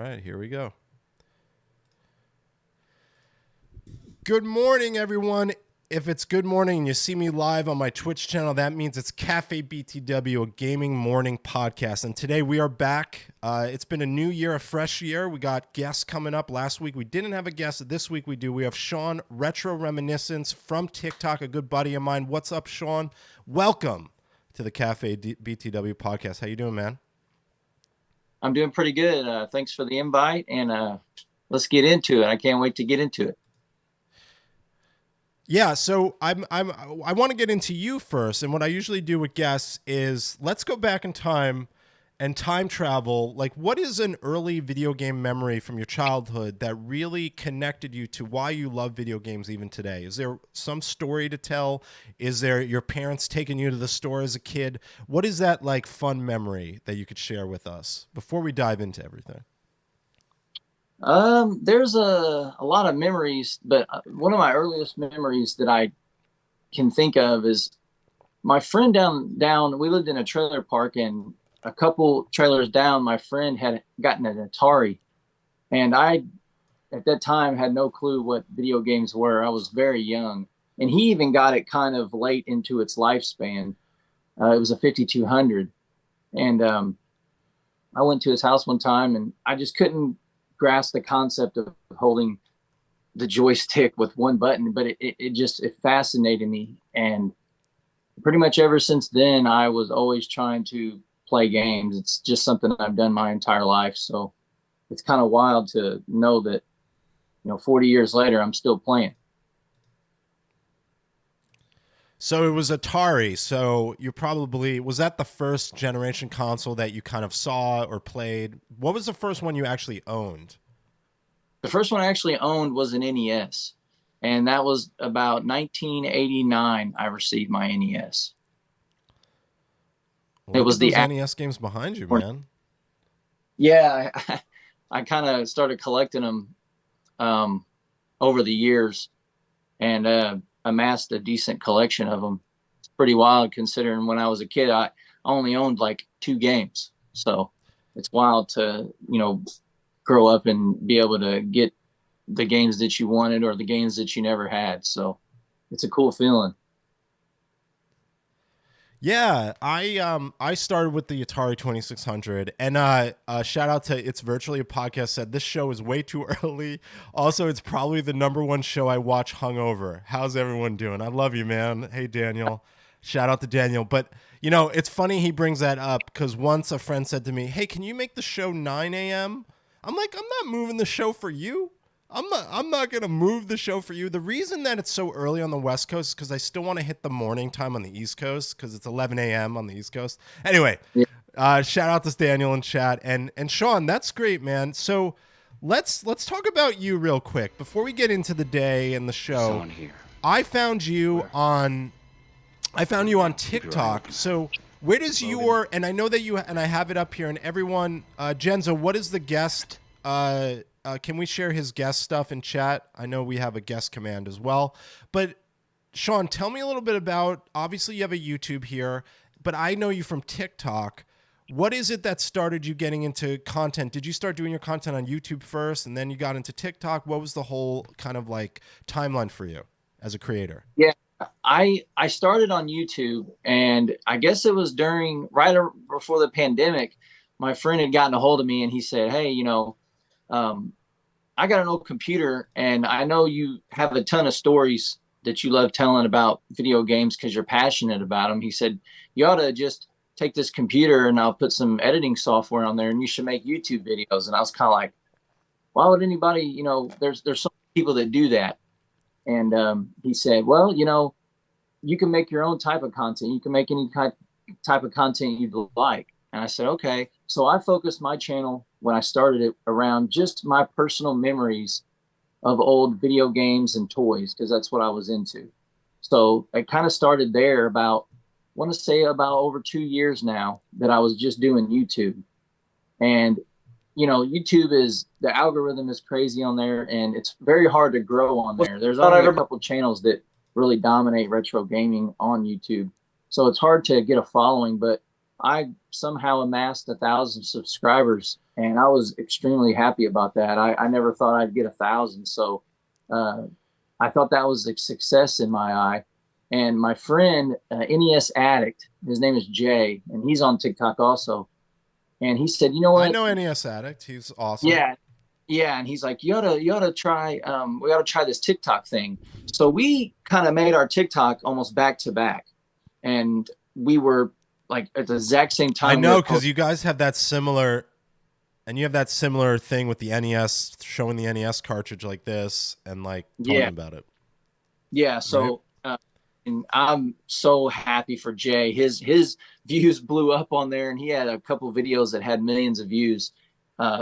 right, here we go. Good morning, everyone. If it's good morning and you see me live on my Twitch channel, that means it's Cafe BTW, a gaming morning podcast. And today we are back. It's been a new year, a fresh year. We got guests coming up. Last week we didn't have a guest. This week we do. We have Sean, RetroReminiscence from TikTok, a good buddy of mine. What's up, Sean? Welcome to the Cafe BTW podcast. How you doing, man? I'm doing pretty good. Thanks for the invite, and let's get into it. I can't wait to get into it. Yeah, so I want to get into you first, and what I usually do with guests is let's go back in time and time travel. Like, what is an early video game memory from your childhood that really connected you to why you love video games even today? Is there some story to tell? Is there your parents taking you to the store as a kid? What is that like fun memory that you could share with us before we dive into everything? There's a lot of memories, but one of my earliest memories that I can think of is my friend down. We lived in a trailer park, and a couple trailers down, my friend had gotten an Atari, and I at that time had no clue what video games were. I was very young, and he even got it kind of late into its lifespan. It was a 5200, and I went to his house one time, and I just couldn't grasp the concept of holding the joystick with one button, but it fascinated me. And pretty much ever since then, I was always trying to play games. It's just something I've done my entire life. So it's kind of wild to know that, 40 years later, I'm still playing. So it was Atari. So you probably, was that the first generation console that you kind of saw or played? What was the first one you actually owned? The first one I actually owned was an NES, and that was about 1989. I received my NES. It Look was at those NES games behind you, man. Yeah, I kind of started collecting them over the years, and amassed a decent collection of them. It's pretty wild considering when I was a kid, I only owned like two games. So it's wild to, grow up and be able to get the games that you wanted or the games that you never had. So it's a cool feeling. Yeah, I started with the Atari 2600, and shout out to It's Virtually a Podcast said this show is way too early. Also, it's probably the number one show I watch hungover. How's everyone doing? I love you, man. Hey, Daniel. Shout out to Daniel. But it's funny he brings that up because once a friend said to me, "Hey, can you make the show 9 a.m.?" I'm like, I'm not moving the show for you. I'm not gonna move the show for you. The reason that it's so early on the West Coast is because I still want to hit the morning time on the East Coast because it's 11 a.m. on the East Coast. Anyway, Yeah. shout out to Daniel in chat and Sean. That's great, man. So let's talk about you real quick before we get into the day and the show. I found you on TikTok. So where does your, and I know that you, and I have it up here, and everyone, Genzo, what is the guest? Can we share his guest stuff in chat? I know we have a guest command as well. But Sean, tell me a little bit about, obviously you have a YouTube here, but I know you from TikTok. What is it that started you getting into content? Did you start doing your content on YouTube first and then you got into TikTok? What was the whole kind of like timeline for you as a creator? Yeah. I started on YouTube, and I guess it was before the pandemic. My friend had gotten a hold of me and he said, "Hey, um, I got an old computer, and I know you have a ton of stories that you love telling about video games because you're passionate about them." He said, "You ought to just take this computer and I'll put some editing software on there and you should make YouTube videos." And I was kind of like, why would anybody, there's so many people that do that. And he said, well, you can make your own type of content. You can make any type of content you'd like. And I said, okay. So I focused my channel when I started it around just my personal memories of old video games and toys, because that's what I was into. So it kind of started there about, I want to say about over 2 years now that I was just doing YouTube. And, YouTube the algorithm is crazy on there, and it's very hard to grow on there. There's only a couple channels that really dominate retro gaming on YouTube. So it's hard to get a following, but I somehow amassed 1,000 subscribers, and I was extremely happy about that. I never thought I'd get 1,000, so uh, I thought that was a success in my eye. And my friend, NES Addict, his name is Jay, and he's on TikTok also. And he said, you know I what? know NES Addict. He's awesome. Yeah, yeah. And he's like, you ought to try, we ought to try this TikTok thing. So we kind of made our TikTok almost back to back, and we were like at the exact same I time we were know because posting. you guys have that similar, and you have that similar thing with the NES, showing the NES cartridge like this and like talking Yeah, about it, yeah. right? So, and I'm so happy for Jay. His views blew up on there, and he had a couple videos that had millions of views.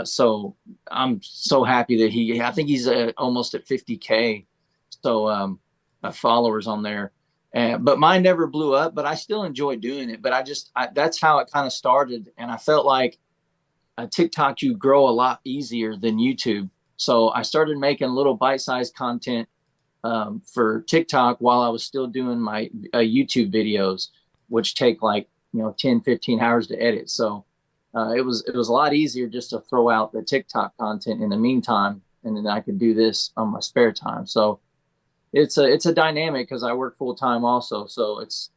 So I'm so happy that he. I think he's almost at 50K. So followers on there. But mine never blew up. But I still enjoy doing it. But that's how it kind of started, and I felt like TikTok you grow a lot easier than YouTube. So I started making little bite-sized content for TikTok while I was still doing my YouTube videos, which take like 10, 15 hours to edit. So it was a lot easier just to throw out the TikTok content in the meantime, and then I could do this on my spare time. So it's a dynamic because I work full time also. So it's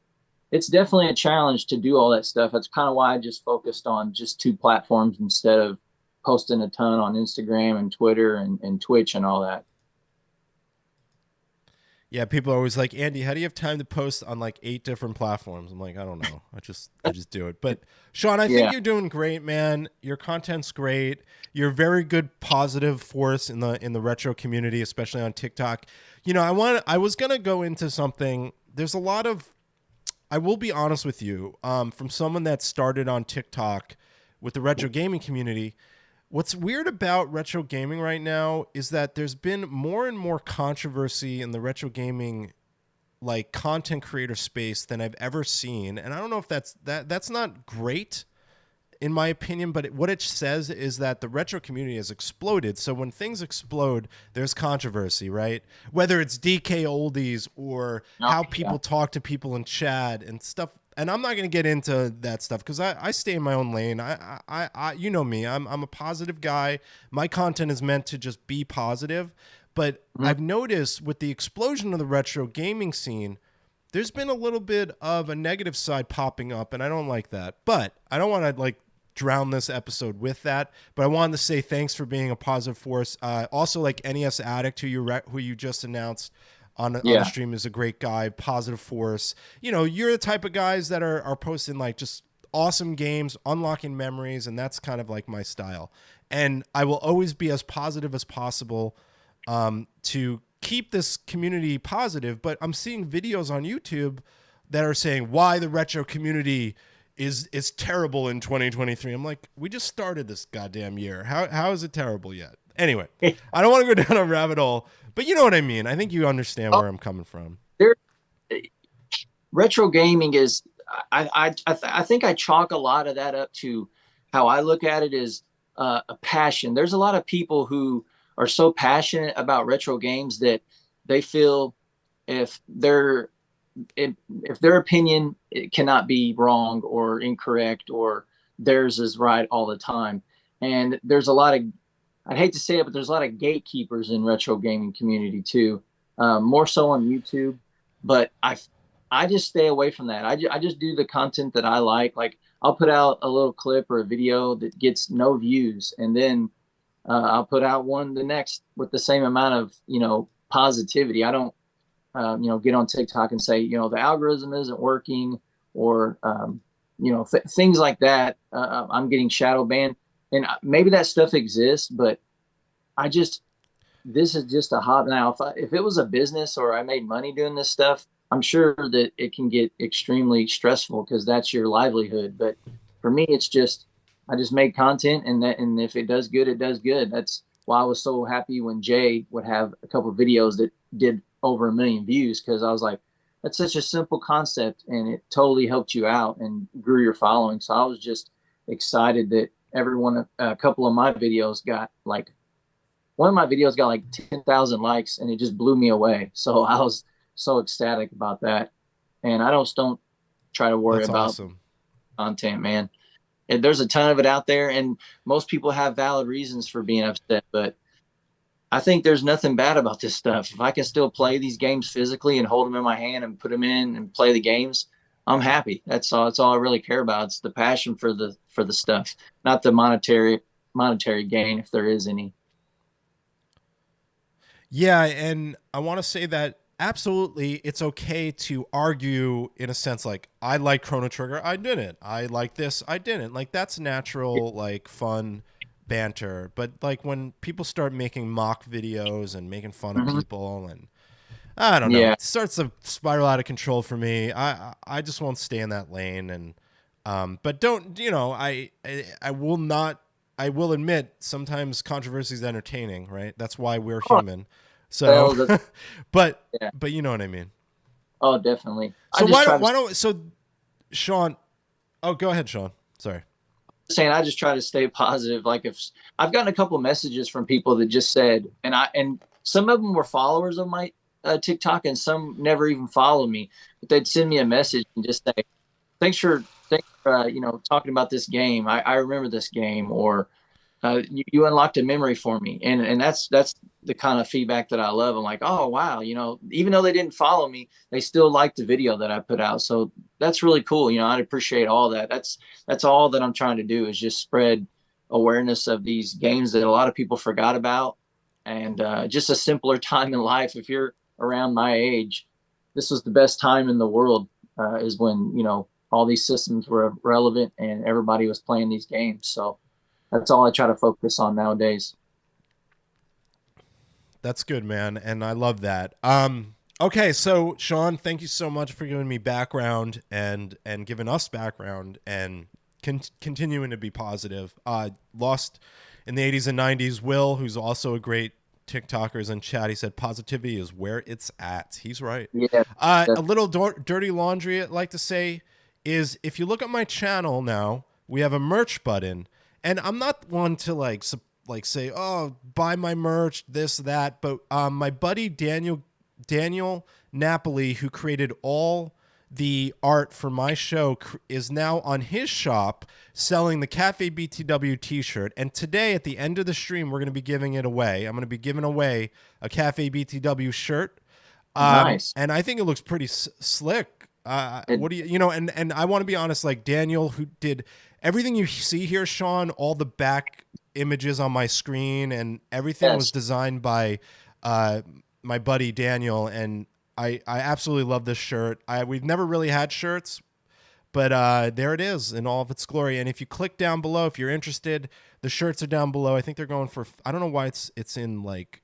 definitely a challenge to do all that stuff. That's kind of why I just focused on just two platforms instead of posting a ton on Instagram and Twitter and Twitch and all that. Yeah, people are always like, Andy, how do you have time to post on like 8 different platforms? I'm like, I don't know. I just do it. But Sean, I think Yeah. you're doing great, man. Your content's great. You're a very good positive force in the retro community, especially on TikTok. I was gonna go into something. There's a lot of, I will be honest with you, from someone that started on TikTok with the retro gaming community. What's weird about retro gaming right now is that there's been more and more controversy in the retro gaming like content creator space than I've ever seen. And I don't know if that's not great in my opinion, but what it says is that the retro community has exploded. So when things explode, there's controversy, right? Whether it's DK oldies or Oh, how yeah. people talk to people in chat and stuff. And I'm not going to get into that stuff because I stay in my own lane. You know me. I'm a positive guy. My content is meant to just be positive. But Mhm. I've noticed with the explosion of the retro gaming scene, there's been a little bit of a negative side popping up, and I don't like that. But I don't want to like drown this episode with that. But I wanted to say thanks for being a positive force. Also, like NES Addict, who you just announced on the Yeah. stream, is a great guy, positive force. You're the type of guys that are posting like just awesome games, unlocking memories, and that's kind of like my style. And I will always be as positive as possible to keep this community positive. But I'm seeing videos on YouTube that are saying why the retro community is terrible in 2023. I'm like, we just started this goddamn year. How is it terrible yet? Anyway, I don't want to go down a rabbit hole, but you know what I mean. I think you understand Oh, where I'm coming from. there. Retro gaming is. I think I chalk a lot of that up to how I look at it is a passion. There's a lot of people who are so passionate about retro games that they feel if their if their opinion it cannot be wrong or incorrect or theirs is right all the time. And there's a lot of, I'd hate to say it, but there's a lot of gatekeepers in retro gaming community too, more so on YouTube. But I just stay away from that. I just do the content that I like. Like I'll put out a little clip or a video that gets no views, and then I'll put out one the next with the same amount of positivity. I don't get on TikTok and say the algorithm isn't working or things like that. I'm getting shadow banned, and maybe that stuff exists, but I just this is just a hobby now. If it was a business or I made money doing this stuff, I'm sure that it can get extremely stressful because that's your livelihood. But for me, it's just I just make content, and if it does good, it does good. That's why I was so happy when Jay would have a couple of videos that did over 1 million views because I was like, that's such a simple concept, and it totally helped you out and grew your following. So I was just excited that everyone, a couple of my videos got like one of my videos got like 10,000 likes and it just blew me away. So I was so ecstatic about that. And I don't try to worry That's about awesome. content, man. And there's a ton of it out there, and most people have valid reasons for being upset. But I think there's nothing bad about this stuff. If I can still play these games physically and hold them in my hand and put them in and play the games, I'm happy. That's all. That's all I really care about. It's the passion for the stuff, not the monetary gain, if there is any. Yeah, and I want to say that absolutely it's okay to argue in a sense like I like Chrono Trigger, I didn't. I like this, I didn't. Like that's natural, like fun banter. But like when people start making mock videos and making fun of Mm-hmm. people and I don't know, Yeah. it starts to spiral out of control for me. I just won't stay in that lane and but don't, you know, I will not I will admit sometimes controversy is entertaining, right? That's why we're Oh, human. So, well, that's, but yeah. you know what I mean. Oh, definitely. I So just try to why don't so Sean? Oh, go ahead, Sean. Sorry. saying I just try to stay positive. Like if I've gotten a couple of messages from people that just said, and some of them were followers of my TikTok, and some never even follow me, but they'd send me a message and just say, thanks for talking about this game. I remember this game, or you unlocked a memory for me, and that's the kind of feedback that I love. I'm like, oh wow, even though they didn't follow me, they still liked the video that I put out. So that's really cool. I'd appreciate all that. That's all that I'm trying to do is just spread awareness of these games that a lot of people forgot about, and just a simpler time in life. If you're around my age, this was the best time in the world. Is when all these systems were relevant and everybody was playing these games. So that's all I try to focus on nowadays. That's good, man, and I love that. Okay, so Sean, thank you so much for giving me background and giving us background and continuing to be positive. Lost in the 80s and 90s. Will, who's also a great TikToker, is in chat. He said positivity is where it's at. He's right. Yeah, A that's little dirty laundry I'd like to say is if you look at my channel now, we have a merch button, and I'm not one to like say, oh, buy my merch, this, that. But my buddy Daniel Napoli, who created all the art for my show, is now on his shop selling the Cafe BTW t-shirt. And today, at the end of the stream, we're going to be giving it away. I'm going to be giving away a Cafe BTW shirt. nice. And I think it looks pretty slick. It, What do and I want to be honest, like Daniel, who did everything you see here, Sean, all the back images on my screen and everything was yes, designed by uh, my buddy Daniel. And I absolutely love this shirt. We've never really had shirts, but there it is in all of its glory. And if you click down below, if you're interested, the shirts are down below. I think they're going for, I don't know why it's in like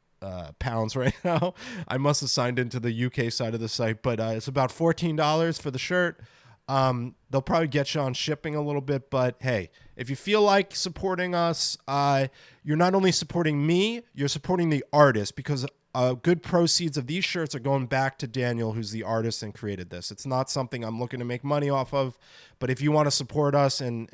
pounds right now. I must have signed into the UK side of the site, but it's about $14 for the shirt. They'll probably get you on shipping a little bit, but hey, if you feel like supporting us, you're not only supporting me, you're supporting the artist because good proceeds of these shirts are going back to Daniel, who's the artist and created this. It's not something I'm looking to make money off of, but if you want to support us and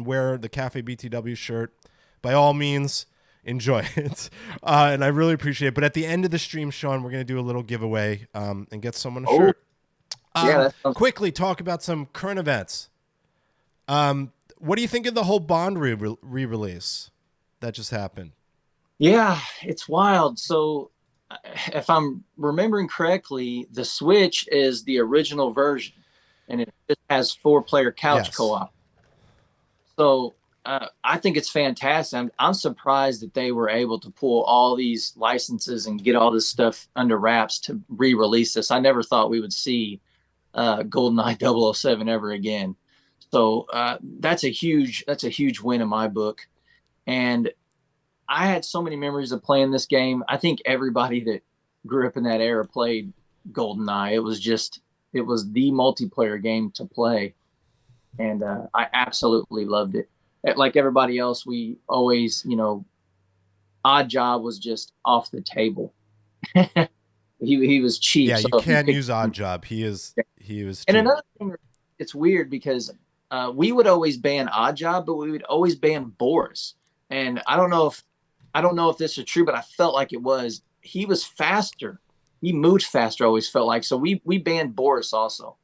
wear the Cafe BTW shirt, by all means, enjoy it. And I really appreciate it. But at the end of the stream, Sean, we're going to do a little giveaway and get someone a oh shirt. yeah, that sounds. Quickly talk about some current events. What do you think of the whole Bond re-release that just happened? Yeah, it's wild. So if I'm remembering correctly, the Switch is the original version, and it just has four-player couch Yes. co-op. So I think it's fantastic. I'm surprised that they were able to pull all these licenses and get all this stuff under wraps to re-release this. I never thought we would see GoldenEye 007 ever again. So that's a huge win in my book. And I had so many memories of playing this game. I think everybody that grew up in that era played GoldenEye. It was the multiplayer game to play, and I absolutely loved it. Like everybody else, we always, Odd Job was just off the table. He was cheap, Yeah, so you if you can picked use Odd Job. He was and cheap. another thing, it's weird because we would always ban Odd Job, but we would always ban Boris. And I don't know if this is true, but I felt like it was. He was faster. He moved faster. Always felt like so. We banned Boris also.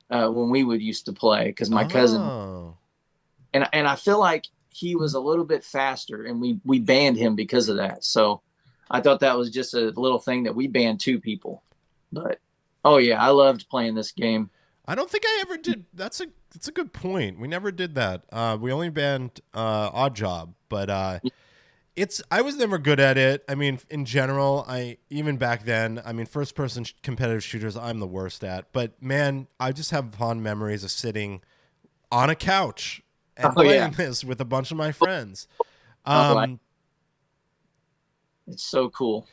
when we would used to play because my cousin Oh. and I feel like he was a little bit faster, and we banned him because of that. So I thought that was just a little thing that we banned two people. But oh yeah, I loved playing this game. I don't think I ever did. That's a good point. We never did that. We only banned Odd Job, but it's I was never good at it. I mean, in general, I even back then, I mean, first person competitive shooters, I'm the worst at. But man, I just have fond memories of sitting on a couch and Oh yeah, playing this with a bunch of my friends. oh, Um, it's so cool.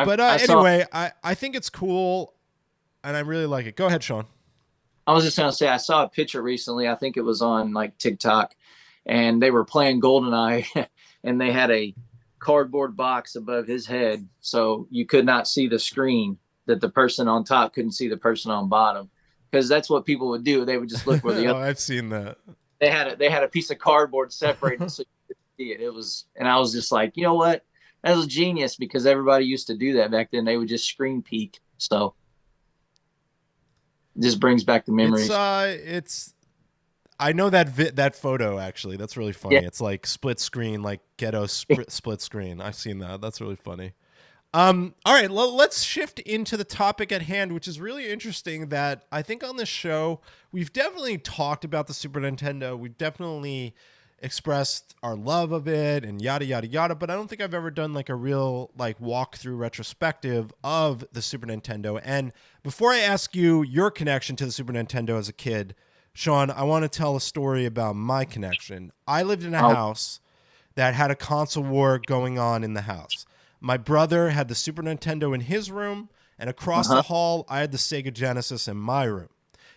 but I saw. anyway, I think it's cool and I really like it. Go ahead, Sean. I was just gonna say I saw a picture recently. I think it was on like TikTok, and they were playing GoldenEye, and they had a cardboard box above his head, so you could not see the screen. That the person on top couldn't see the person on bottom, because that's what people would do. They would just look where the Oh, other. I've seen that. They had a piece of cardboard separated so you could see it. It was, and I was just like, you know what? That was genius because everybody used to do that back then. They would just screen peek. So it just brings back the memories. It's I know that that photo actually. That's really Yeah. funny. It's like split screen, like ghetto split screen. I've seen that. That's really funny. All right, let's shift into the topic at hand, which is really interesting. That I think on this show we've definitely talked about the Super Nintendo. We've definitely expressed our love of it and yada yada yada. But I don't think I've ever done like a real like walkthrough retrospective of the Super Nintendo. And before I ask you your connection to the Super Nintendo as a kid, Sean, I want to tell a story about my connection. I lived in a Oh, house that had a console war going on in the house. My brother had the Super Nintendo in his room, and across the uh-huh. hall, I had the Sega Genesis in my room.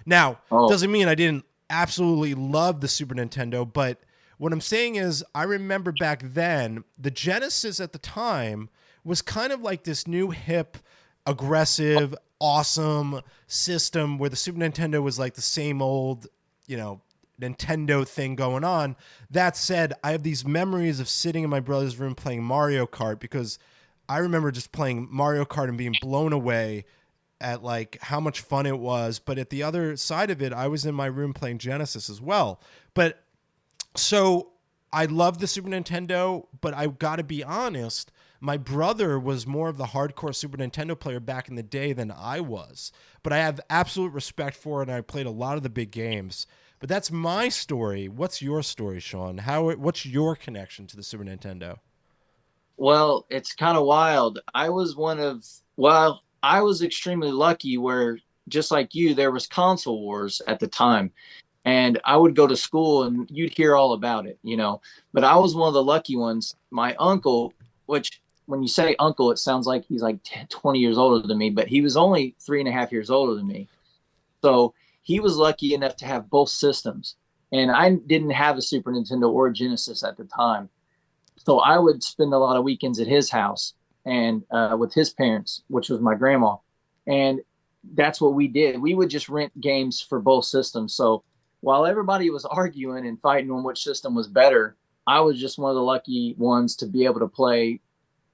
Now, Oh, doesn't mean I didn't absolutely love the Super Nintendo, but what I'm saying is, I remember back then, the Genesis at the time was kind of like this new hip, aggressive, awesome system where the Super Nintendo was like the same old, you know, Nintendo thing going on. That said, I have these memories of sitting in my brother's room playing Mario Kart because I remember just playing Mario Kart and being blown away at like how much fun it was. But at the other side of it, I was in my room playing Genesis as well. But so I love the Super Nintendo, but I got to be honest, my brother was more of the hardcore Super Nintendo player back in the day than I was. But I have absolute respect for it, and I played a lot of the big games. But that's my story. What's your story, Sean? What's your connection to the Super Nintendo? well, it's kind of wild. Well, I was extremely lucky where just like you, there was console wars at the time. And I would go to school and you'd hear all about it, you know. But I was one of the lucky ones. My uncle, which when you say uncle, it sounds like he's like 20 years older than me, but he was only 3.5 years older than me. So he was lucky enough to have both systems. And I didn't have a Super Nintendo or a Genesis at the time. So I would spend a lot of weekends at his house and with his parents, which was my grandma. And that's what we did. We would just rent games for both systems. So while everybody was arguing and fighting on which system was better, I was just one of the lucky ones to be able to play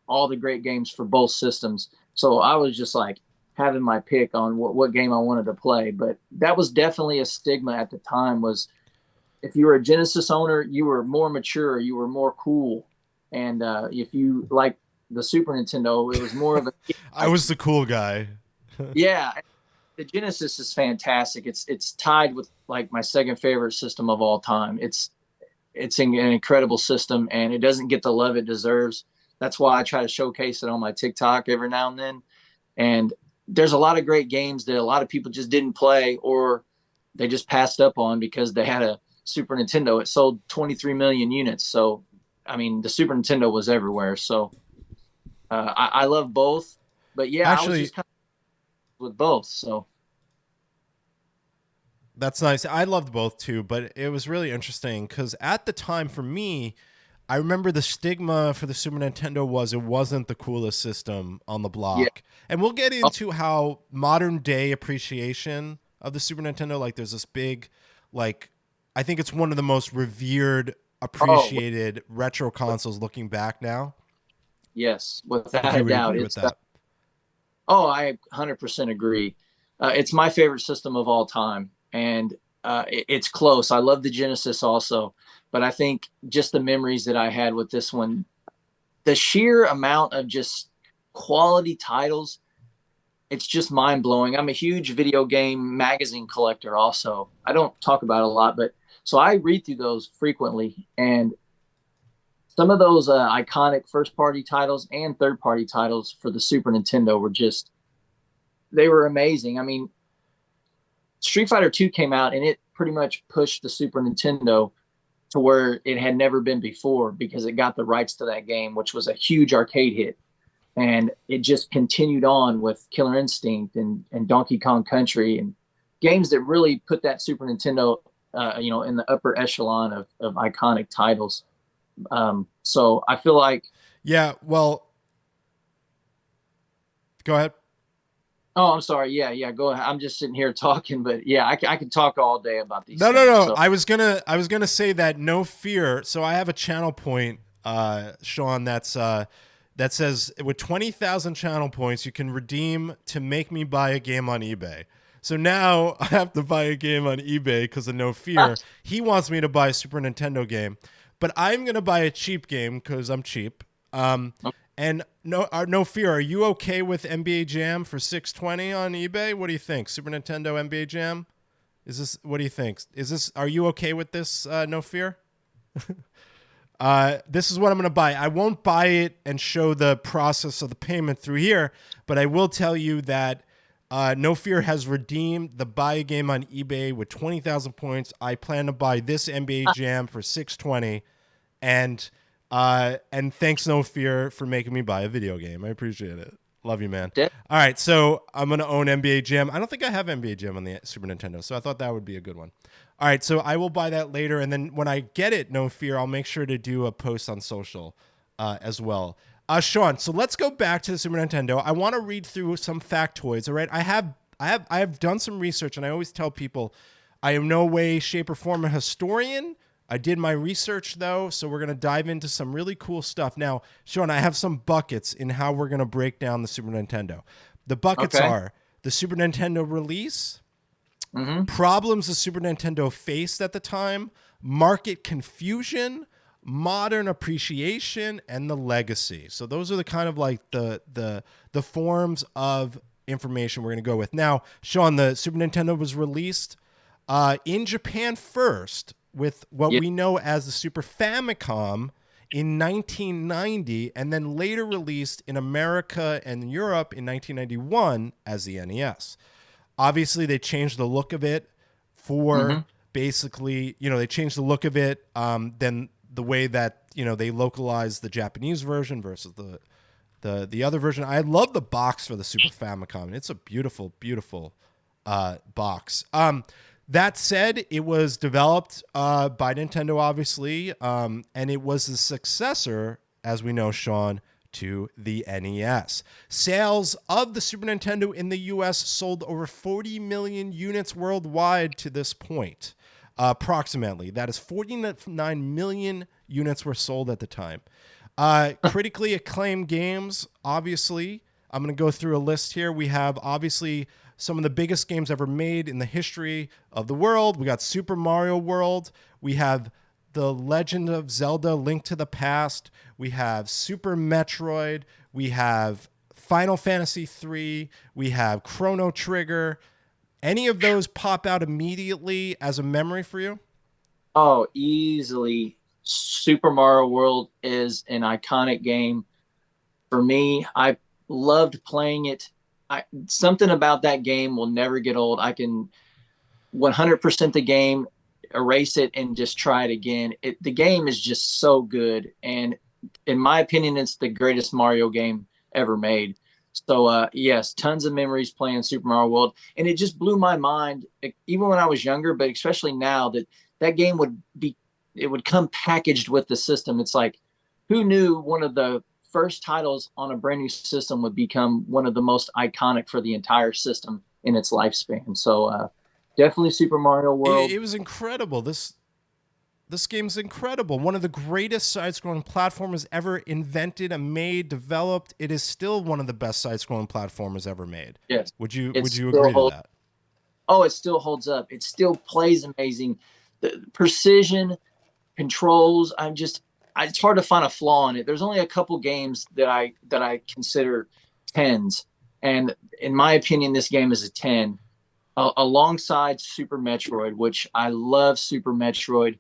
all the great games for both systems. So I was just like having my pick on what game I wanted to play. But that was definitely a stigma at the time was if you were a Genesis owner, you were more mature, you were more cool. And if you like the Super Nintendo, it was more of a I like, was the cool guy. yeah, the Genesis is fantastic. It's tied with like my second favorite system of all time. It's an incredible system, and it doesn't get the love it deserves. That's why I try to showcase it on my TikTok every now and then. And there's a lot of great games that a lot of people just didn't play or they just passed up on because they had a Super Nintendo. It sold 23 million units. So, I mean, the Super Nintendo was everywhere. So, I love both. But yeah, I was Actually, just kind of with both. So, that's nice. I loved both too, but it was really interesting because at the time for me, I remember the stigma for the Super Nintendo was it wasn't the coolest system on the yeah. block. And we'll get Oh, into how modern day appreciation of the Super Nintendo, like there's this big, like, I think it's one of the most revered, oh appreciated retro consoles looking back now. yes, If without a you would doubt. agree with that. Oh, I 100% agree. It's my favorite system of all time. and it's close. I love the Genesis also, but I think just the memories that I had with this one, the sheer amount of just quality titles, it's just mind blowing. I'm a huge video game magazine collector also. I don't talk about it a lot, but so I read through those frequently, and some of those iconic first party titles and third party titles for the Super Nintendo were just, they were amazing. I mean, Street Fighter 2 came out and it pretty much pushed the Super Nintendo to where it had never been before because it got the rights to that game, which was a huge arcade hit. And it just continued on with Killer Instinct and Donkey Kong Country and games that really put that Super Nintendo, in the upper echelon of iconic titles. So I feel like, Yeah, well, go ahead. oh, I'm sorry. Yeah, yeah. Go ahead. I'm just sitting here talking, but yeah, I could talk all day about these No, no, things. no. So I was gonna say that no fear. So I have a channel point, Sean, that says with 20,000 channel points, you can redeem to make me buy a game on eBay. So now I have to buy a game on eBay because of no fear. He wants me to buy a Super Nintendo game, but I'm gonna buy a cheap game because I'm cheap. And no fear. Are you okay with NBA Jam for 620 on eBay? What do you think? Super Nintendo NBA Jam? Is this, what do you think? Is this, are you okay with this? No fear. This is what I'm going to buy. I won't buy it and show the process of the payment through here, but I will tell you that No Fear has redeemed the buy a game on eBay with 20,000 points. I plan to buy this NBA Jam for 620, and thanks No Fear for making me buy a video game. I appreciate it. Love you, man. All right, so I'm gonna own NBA Jam. I don't think I have NBA Jam on the Super Nintendo, so I thought that would be a good one. All right, so I will buy that later, and then when I get it, no fear, I'll make sure to do a post on social as well. Sean, so let's go back to the Super Nintendo. I want to read through some factoids. All right, I have done some research, and I always tell people I am no way, shape, or form a historian. I did my research, though, so we're going to dive into some really cool stuff. Now, Sean, I have some buckets in how we're going to break down the Super Nintendo. The buckets okay. are the Super Nintendo release, Mm-hmm. problems the Super Nintendo faced at the time, market confusion, modern appreciation, and the legacy. So those are the kind of like the forms of information we're going to go with. Now, Sean, the Super Nintendo was released in Japan first with what Yeah. we know as the Super Famicom in 1990, and then later released in America and Europe in 1991 as the NES. Obviously, they changed the look of it for Mm-hmm. basically, they changed the look of it. Then the way that they localized the Japanese version versus the other version. I love the box for the Super Famicom. It's a beautiful, beautiful box. That said, it was developed by Nintendo, obviously, and it was the successor, as we know, Sean, to the NES. Sales of the Super Nintendo in the US sold over 40 million units worldwide to this point, approximately. That is 49 million units were sold at the time. Critically acclaimed games, obviously. I'm going to go through a list here. We have, obviously, some of the biggest games ever made in the history of the world. We got Super Mario World. We have The Legend of Zelda: Link to the Past. We have Super Metroid. We have Final Fantasy III. We have Chrono Trigger. Any of those pop out immediately as a memory for you? Oh, easily. Super Mario World is an iconic game for me. I loved playing it. Something about that game will never get old. I can 100% the game, erase it, and just try it again. The game is just so good, and in my opinion, it's the greatest Mario game ever made. So yes, tons of memories playing Super Mario World, and it just blew my mind, even when I was younger, but especially now that that game it would come packaged with the system. It's like, who knew one of the first titles on a brand new system would become one of the most iconic for the entire system in its lifespan. So definitely Super Mario It, World. it was incredible. This game's incredible. One of the greatest side-scrolling platformers ever invented and made, developed. It is still one of the best side-scrolling platformers ever made. Yes, Would you it would you still agree to holds. that? Oh, it still holds up. It still plays amazing. The precision, controls. It's hard to find a flaw in it. There's only a couple games that I consider tens, and in my opinion, this game is a 10. Alongside Super Metroid, which I love Super Metroid,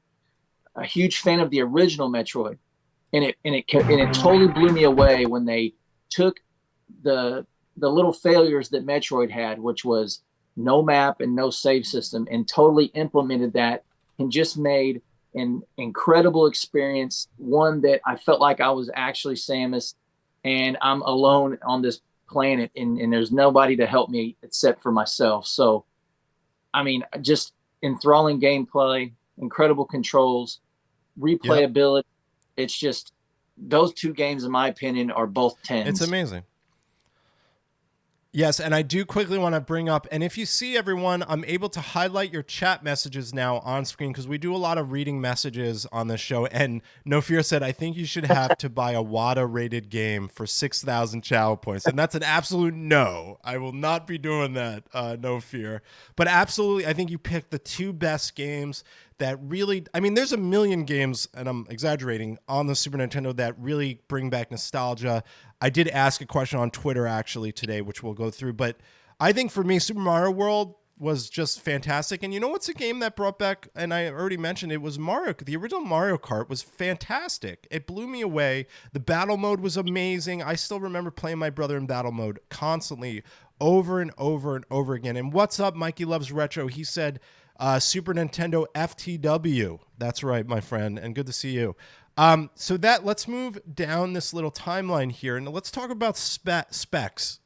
a huge fan of the original Metroid, and it totally blew me away when they took the the little failures that Metroid had, which was no map and no save system, and totally implemented that and just made an incredible experience. One that I felt like I was actually Samus and I'm alone on this planet, and there's nobody to help me except for myself. So, I mean, just enthralling gameplay, incredible controls, Yep. replayability. It's just those two games, in my opinion, are both It's tens. amazing. Yes, and I do quickly want to bring up, and if you see everyone, I'm able to highlight your chat messages now on screen because we do a lot of reading messages on this show. And No Fear said, I think you should have to buy a WADA rated game for 6,000 channel points. And that's an absolute no. I will not be doing that, No Fear. But absolutely, I think you picked the two best games that really, I mean, there's a million games, and I'm exaggerating, on the Super Nintendo that really bring back nostalgia. I did ask a question on Twitter actually today, which we'll go through, but I think for me, Super Mario World was just fantastic. And you know what's a game that brought back, and I already mentioned it, was Mario. The original Mario Kart was fantastic. It blew me away. The battle mode was amazing. I still remember playing my brother in battle mode constantly over and over and over again. And what's up, Mikey Loves Retro? He said, Super Nintendo FTW. That's right, my friend, and good to see you. So that let's move down this little timeline here, and let's talk about specs,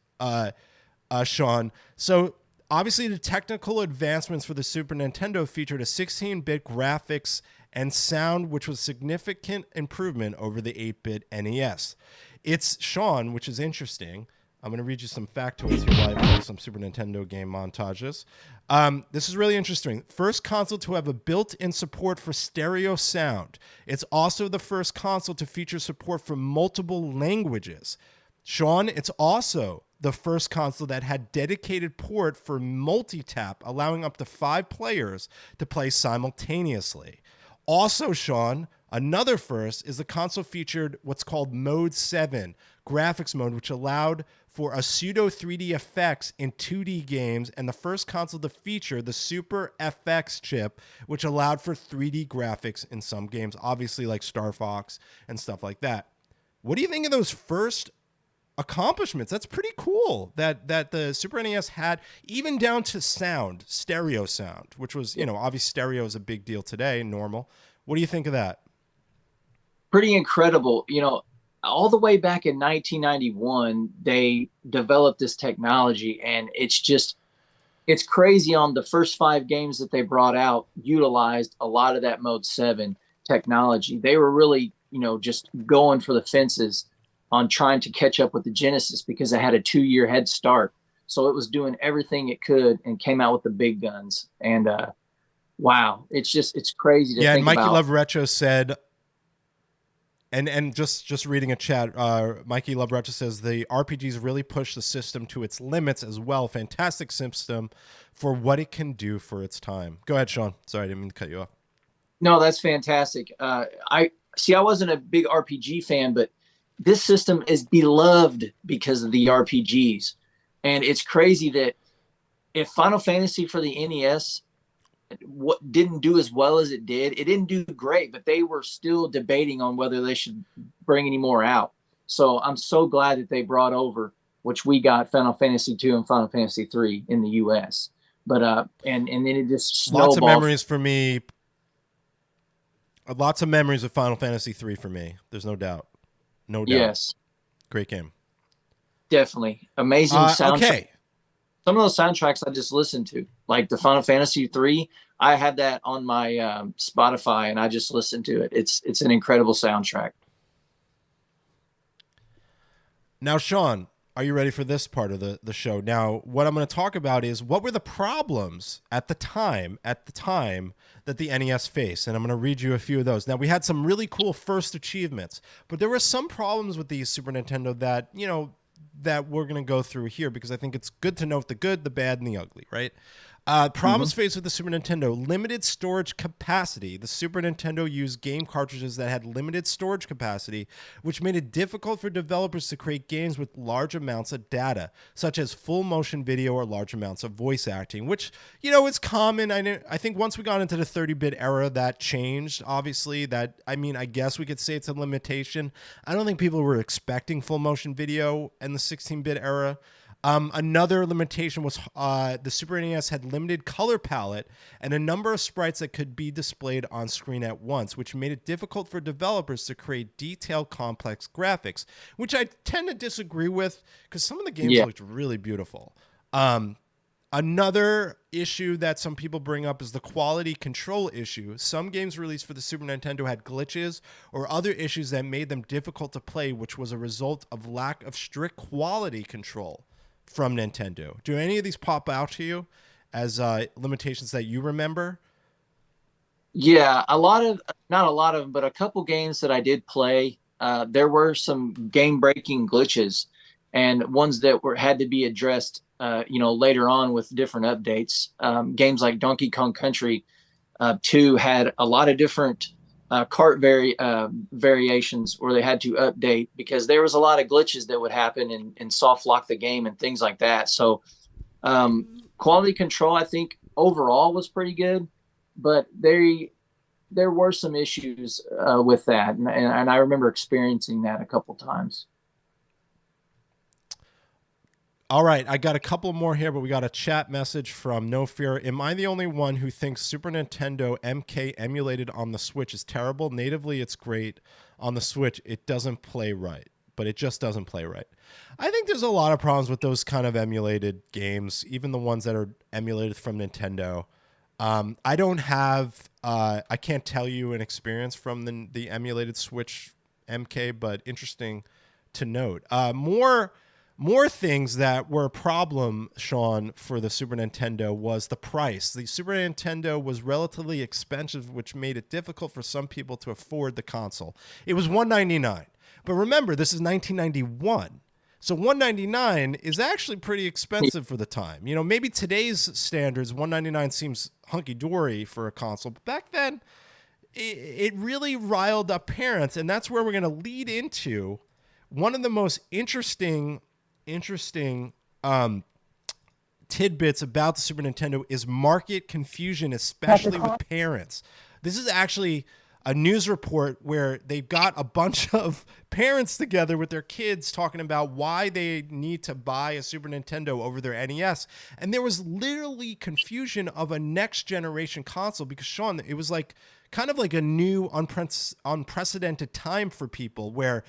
Sean. So obviously, the technical advancements for the Super Nintendo featured a 16-bit graphics and sound, which was significant improvement over the 8-bit NES. It's Sean, which is interesting. I'm going to read you some factoids here while I play some Super Nintendo game montages. This is really interesting. First console to have a built-in support for stereo sound. It's also the first console to feature support for multiple languages. Sean, it's also the first console that had dedicated port for multi-tap, allowing up to 5 players to play simultaneously. Also, Sean, another first is the console featured what's called Mode 7, graphics mode, which allowed for a pseudo 3D effects in 2D games, and the first console to feature the Super FX chip, which allowed for 3D graphics in some games, obviously like Star Fox and stuff like that. What do you think of those first accomplishments? That's pretty cool that the Super NES had, even down to sound, stereo sound, which was, obviously stereo is a big deal today, normal. What do you think of that? Pretty incredible. All the way back in 1991, they developed this technology, and it's crazy. On the first 5 games that they brought out, utilized a lot of that Mode 7 technology. They were really, just going for the fences on trying to catch up with the Genesis because it had a 2-year head start. So it was doing everything it could and came out with the big guns. And wow, it's crazy to Yeah, and think Mikey about. Love Retro said, and just reading a chat, Mikey Love Retro says the RPGs really push the system to its limits as well. Fantastic system for what it can do for its time. Go ahead, Sean. Sorry, I didn't mean to cut you off. No, that's fantastic. I see. I wasn't a big RPG fan, but this system is beloved because of the RPGs, and it's crazy that if Final Fantasy for the NES what didn't do as well as it did, it didn't do great, but they were still debating on whether they should bring any more out. So I'm so glad that they brought over, which we got Final Fantasy 2 and Final Fantasy 3 in the US. But and then it just Lots of snowballed. memories for me. Lots of memories of Final Fantasy 3 for me. There's no doubt. No doubt. Yes, Great game. definitely. Amazing soundtrack. Okay. Some of those soundtracks I just listened to, like the Final Fantasy 3. I had that on my Spotify and I just listened to it. It's an incredible soundtrack. Now, Sean, are you ready for this part of the show? Now, what I'm going to talk about is what were the problems at the time that the NES faced, and I'm going to read you a few of those. Now, we had some really cool first achievements, but there were some problems with the Super Nintendo that, that we're going to go through here because I think it's good to note the good, the bad, and the ugly, right? Problems faced with the Super Nintendo: limited storage capacity. The Super Nintendo used game cartridges that had limited storage capacity, which made it difficult for developers to create games with large amounts of data, such as full motion video or large amounts of voice acting, which, is common. I think once we got into the 30-bit era, that changed, obviously. I guess we could say it's a limitation. I don't think people were expecting full motion video in the 16-bit era. Another limitation was the Super NES had limited color palette and a number of sprites that could be displayed on screen at once, which made it difficult for developers to create detailed, complex graphics, which I tend to disagree with because some of the games Yeah. looked really beautiful. Another issue that some people bring up is the quality control issue. Some games released for the Super Nintendo had glitches or other issues that made them difficult to play, which was a result of lack of strict quality control from Nintendo. Do any of these pop out to you as limitations that you remember? Yeah, not a lot of them, but a couple games that I did play. There were some game breaking glitches, and ones that had to be addressed, later on with different updates. Games like Donkey Kong Country 2 had a lot of different variations where they had to update because there was a lot of glitches that would happen and soft lock the game and things like that. So quality control, I think overall was pretty good, but there were some issues with that, and I remember experiencing that a couple times. All right, I got a couple more here, but we got a chat message from No Fear. Am I the only one who thinks Super Nintendo MK emulated on the Switch is terrible? Natively, it's great. On the Switch, it doesn't play right, but it just doesn't play right. I think there's a lot of problems with those kind of emulated games, even the ones that are emulated from Nintendo. I don't have, I can't tell you an experience from the emulated Switch MK, but interesting to note. More things that were a problem, Sean, for the Super Nintendo was the price. The Super Nintendo was relatively expensive, which made it difficult for some people to afford the console. It was $199, but remember, this is 1991. So $199 is actually pretty expensive for the time. Maybe today's standards, $199 seems hunky dory for a console, but back then, it really riled up parents, and that's where we're going to lead into one of the most interesting tidbits about the Super Nintendo is market confusion, especially with parents. This is actually a news report where they've got a bunch of parents together with their kids talking about why they need to buy a Super Nintendo over their NES. And there was literally confusion of a next generation console because, Sean, it was like kind of like a new unprecedented time for people where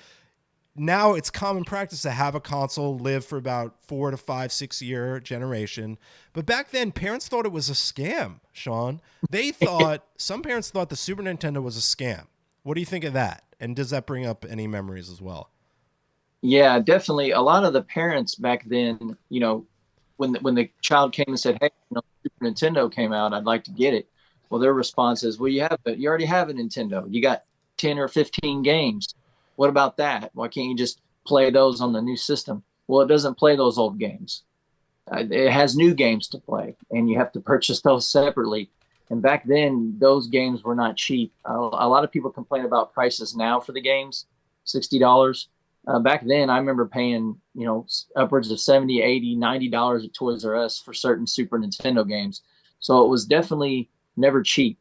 now it's common practice to have a console live for about 4 to 5, 6 year generation. But back then, parents thought it was a scam, Sean. Some parents thought the Super Nintendo was a scam. What do you think of that? And does that bring up any memories as well? Yeah, definitely. A lot of the parents back then, when the child came and said, "Hey, Super Nintendo came out, I'd like to get it." Well, their response is, "Well, you already have a Nintendo. You got 10 or 15 games. What about that? Why can't you just play those on the new system?" Well, it doesn't play those old games. It has new games to play, and you have to purchase those separately. And back then, those games were not cheap. A lot of people complain about prices now for the games, $60. Back then, I remember paying, upwards of 70, 80, $90 at Toys R Us for certain Super Nintendo games. So it was definitely never cheap.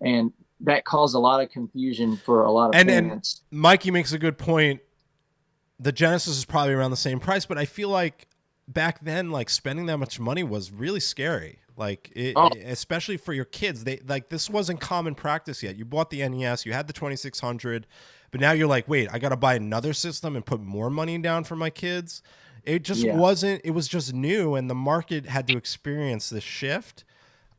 And that caused a lot of confusion for a lot of parents. And Mikey makes a good point. The Genesis is probably around the same price, but I feel like back then, like spending that much money was really scary. Especially for your kids, this wasn't common practice yet. You bought the NES, you had the 2600, but now you're like, wait, I got to buy another system and put more money down for my kids. It just wasn't. It was just new, and the market had to experience this shift.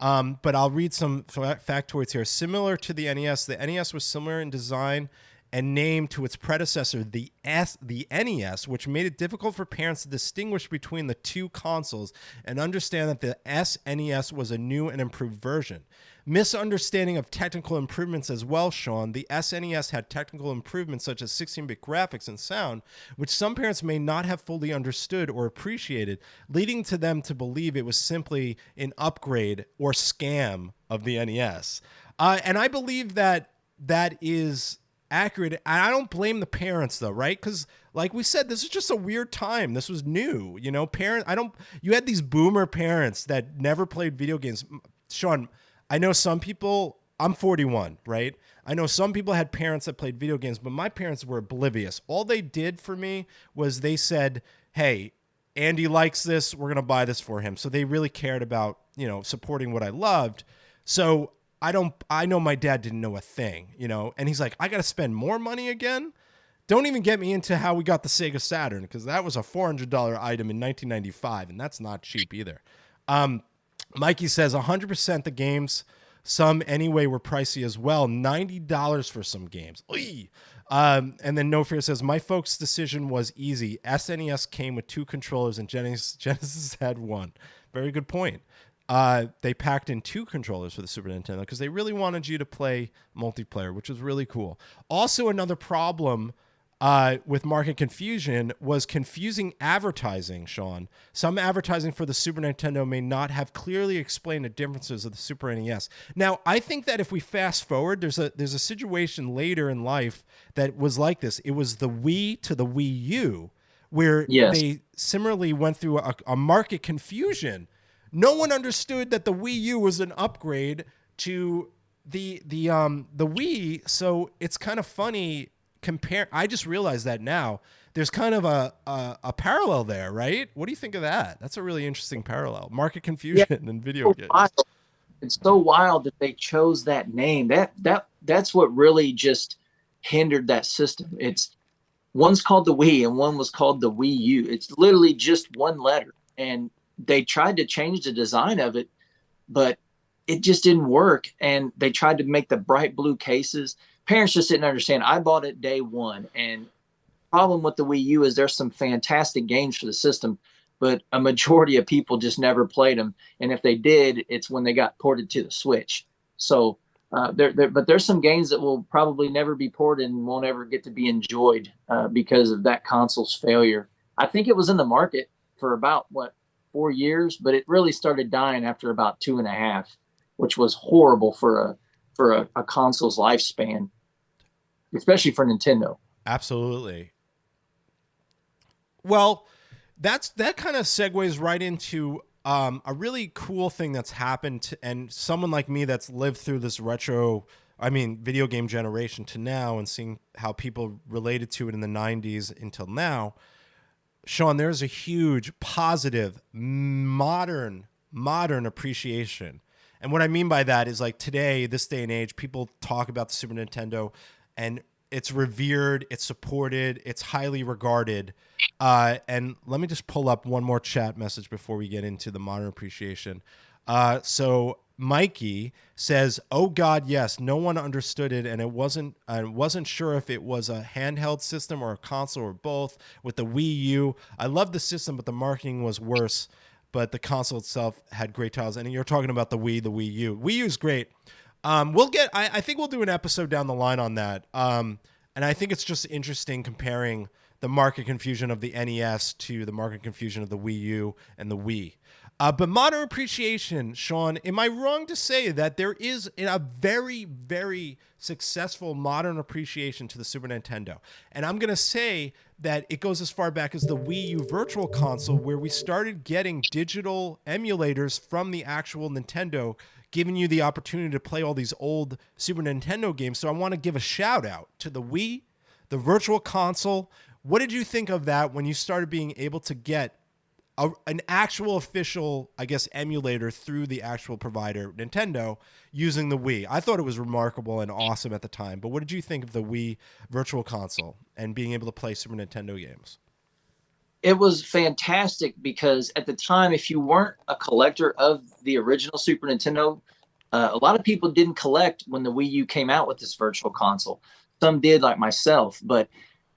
But I'll read some factoids here. Similar to the NES was similar in design and name to its predecessor, the NES, which made it difficult for parents to distinguish between the two consoles and understand that the SNES was a new and improved version. Misunderstanding of technical improvements as well, Sean. The SNES had technical improvements such as 16-bit graphics and sound, which some parents may not have fully understood or appreciated, leading to them to believe it was simply an upgrade or scam of the NES. And I believe that that is accurate. And I don't blame the parents though, right? Because like we said, this is just a weird time. This was new, you know. You had these boomer parents that never played video games. Sean, I know some people, I'm 41, right? I know some people had parents that played video games, but my parents were oblivious. All they did for me was they said, hey, Andy likes this, we're going to buy this for him. So they really cared about, you know, supporting what I loved. So I know my dad didn't know a thing, you know, and he's like, I got to spend more money again. Don't even get me into how we got the Sega Saturn, because that was a $400 item in 1995, and that's not cheap either. Mikey says 100% the games, some anyway, were pricey as well. $90 for some games. And then No Fear says, my folks' decision was easy. SNES came with 2 controllers and Genesis had 1. Very good point. They packed in 2 controllers for the Super Nintendo because they really wanted you to play multiplayer, which was really cool. Also, another problem with market confusion was confusing advertising, Sean. Some advertising for the Super Nintendo may not have clearly explained the differences of the Super NES. Now, I think that if we fast forward, there's a situation later in life that was like this. It was the Wii to the Wii U, where Yes. they similarly went through a market confusion. No one understood that the Wii U was an upgrade to the Wii, so it's kind of funny. I just realized that now. There's kind of a parallel there, right? What do you think of that? That's a really interesting parallel. Market Yeah. confusion in video So games. wild. It's so wild that they chose that name. That's what really just hindered that system. It's one's called the Wii and one was called the Wii U. It's literally just one letter. And they tried to change the design of it, but it just didn't work. And they tried to make the bright blue cases. Parents just didn't understand. I bought it day one, and problem with the Wii U is there's some fantastic games for the system, but a majority of people just never played them. And if they did, it's when they got ported to the Switch. So but there's some games that will probably never be ported and won't ever get to be enjoyed because of that console's failure. I think it was in the market for about 4 years, but it really started dying after about 2.5, which was horrible for a console's lifespan, especially for Nintendo. Absolutely. Well, that kind of segues right into a really cool thing that's happened, and someone like me that's lived through this video game generation to now, and seeing how people related to it in the 90s until now. Sean, there's a huge positive modern appreciation. And what I mean by that is, like, today, this day and age, people talk about the Super Nintendo and it's revered, it's supported, it's highly regarded. And let me just pull up one more chat message before we get into the modern appreciation. So Mikey says, "Oh God, yes, no one understood it, and I wasn't sure if it was a handheld system or a console or both. With the Wii U, I loved the system, but the marketing was worse. But the console itself had great titles." And you're talking about the Wii U. Wii U is great. I think we'll do an episode down the line on that. And I think it's just interesting comparing the market confusion of the NES to the market confusion of the Wii U and the Wii. But modern appreciation, Sean, am I wrong to say that there is a very, very successful modern appreciation to the Super Nintendo? And I'm going to say that it goes as far back as the Wii U Virtual Console, where we started getting digital emulators from the actual Nintendo, giving you the opportunity to play all these old Super Nintendo games. So I want to give a shout out to the Wii, the Virtual Console. What did you think of that when you started being able to get an actual official, I guess, emulator through the actual provider, Nintendo, using the Wii? I thought it was remarkable and awesome at the time. But what did you think of the Wii Virtual Console and being able to play Super Nintendo games? It was fantastic because at the time, if you weren't a collector of the original Super Nintendo, a lot of people didn't collect when the Wii U came out with this virtual console. some did, like myself. But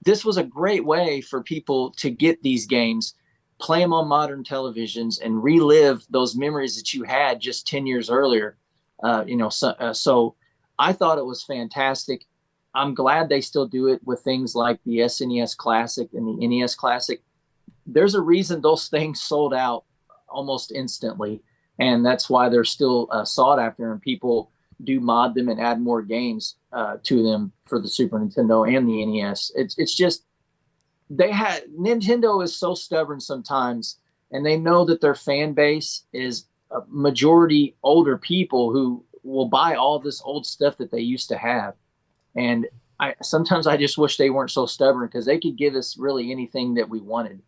this was a great way for people to get these games, play them on modern televisions, and relive those memories that you had just 10 years earlier. So I thought it was fantastic. I'm glad they still do it with things like the SNES Classic and the NES Classic. There's a reason those things sold out almost instantly, and that's why they're still sought after, and people do mod them and add more games to them for the Super Nintendo and the NES. It's just they had Nintendo is so stubborn sometimes, and they know that their fan base is a majority older people who will buy all this old stuff that they used to have. And I sometimes I just wish they weren't so stubborn, because they could give us really anything that we wanted.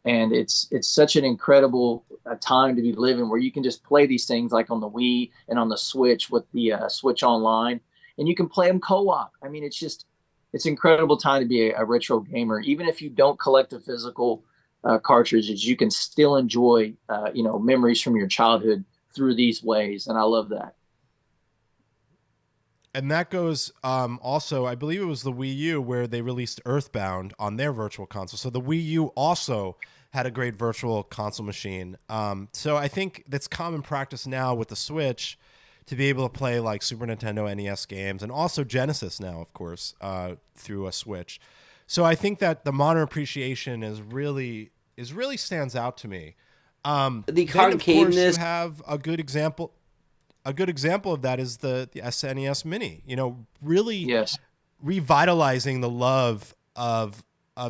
And it's such an incredible time to be living, where you can just play these things like on the Wii and on the Switch with the Switch Online, and you can play them co-op. I mean, it's incredible time to be a retro gamer. Even if you don't collect the physical cartridges, you can still enjoy memories from your childhood through these ways, and I love that. And that goes also, I believe it was the Wii U where they released Earthbound on their virtual console. So the Wii U also had a great virtual console machine. So I think that's common practice now with the Switch to be able to play like Super Nintendo NES games, and also Genesis now, of course, through a Switch. So I think that the modern appreciation is really stands out to me. The Then of course you concaveness. have a good example of that is the SNES Mini. Really Yes. revitalizing the love of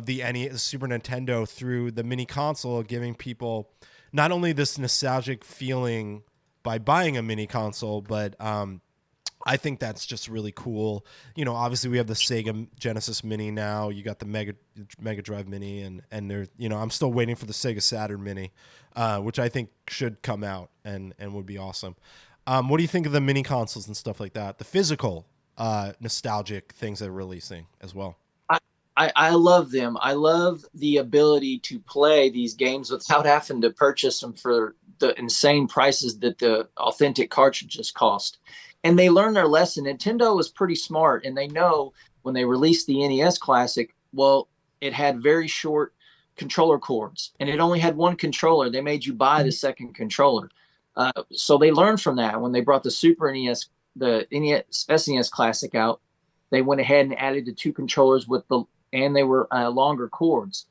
the NES, Super Nintendo, through the mini console, giving people not only this nostalgic feeling by buying a mini console, but I think that's just really cool. Obviously we have the Sega Genesis Mini now. You got the Mega Drive Mini, and there. I'm still waiting for the Sega Saturn Mini, which I think should come out and would be awesome. What do you think of the mini consoles and stuff like that? The physical, nostalgic things they're releasing as well. I love them. I love the ability to play these games without having to purchase them for the insane prices that the authentic cartridges cost. And they learn their lesson. Nintendo is pretty smart, and they know when they released the NES Classic, well, it had very short controller cords, and it only had one controller. They made you buy the second controller. So they learned from that when they brought the Super NES, the NES, SNES Classic out. They went ahead and added the two controllers and they were longer cords,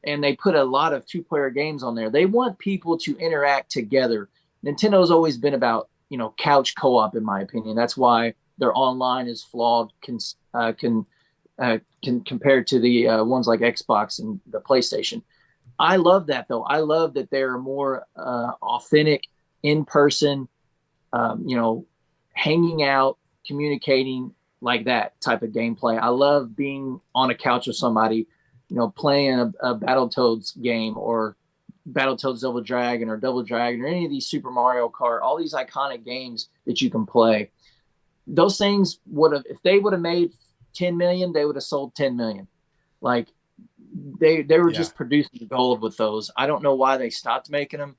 and they put a lot of two-player games on there. They want people to interact together. Nintendo's always been about couch co-op, in my opinion. That's why their online is flawed, can compared to the ones like Xbox and the PlayStation. I love that, though. I love that they're more authentic, in person, you know, hanging out, communicating, like that type of gameplay. I love being on a couch with somebody, playing a Battletoads game, or Battletoads Double Dragon, or Double Dragon, or any of these Super Mario Kart, all these iconic games that you can play. Those things would have, if they would have made 10 million, they would have sold 10 million. Like, they were Yeah. just producing gold with those. I don't know why they stopped making them.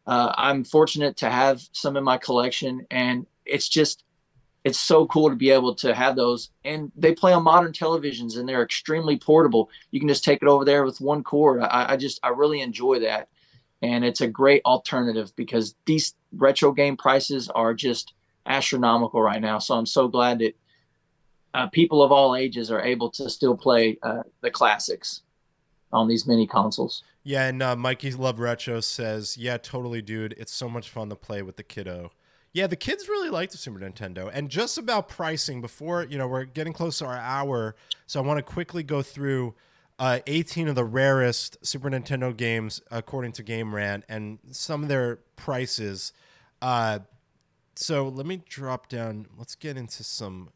I'm fortunate to have some in my collection, and it's so cool to be able to have those. And they play on modern televisions, and they're extremely portable. You can just take it over there with one cord. I really enjoy that. And it's a great alternative, because these retro game prices are just astronomical right now. So I'm so glad that people of all ages are able to still play the classics on these mini consoles. Yeah, and Mikey Love Retro says, "Yeah, totally, dude. It's so much fun to play with the kiddo." Yeah, the kids really like the Super Nintendo. And just about pricing, before we're getting close to our hour, so I want to quickly go through 18 of the rarest Super Nintendo games according to Game Rant, and some of their prices. Uh, so let me drop down. Let's get into some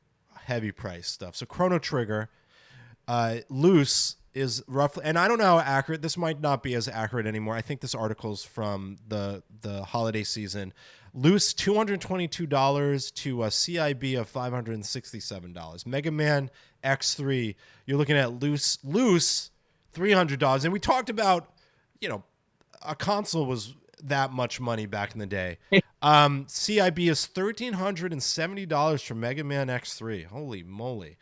heavy price stuff. So Chrono Trigger, loose is roughly, and I don't know how accurate this might not be as accurate anymore. I think this article's from the holiday season. Loose $222 to a CIB of $567. Mega Man X3, you're looking at loose $300. And we talked about, a console was that much money back in the day. CIB is $1,370 for Mega Man X3. Holy moly.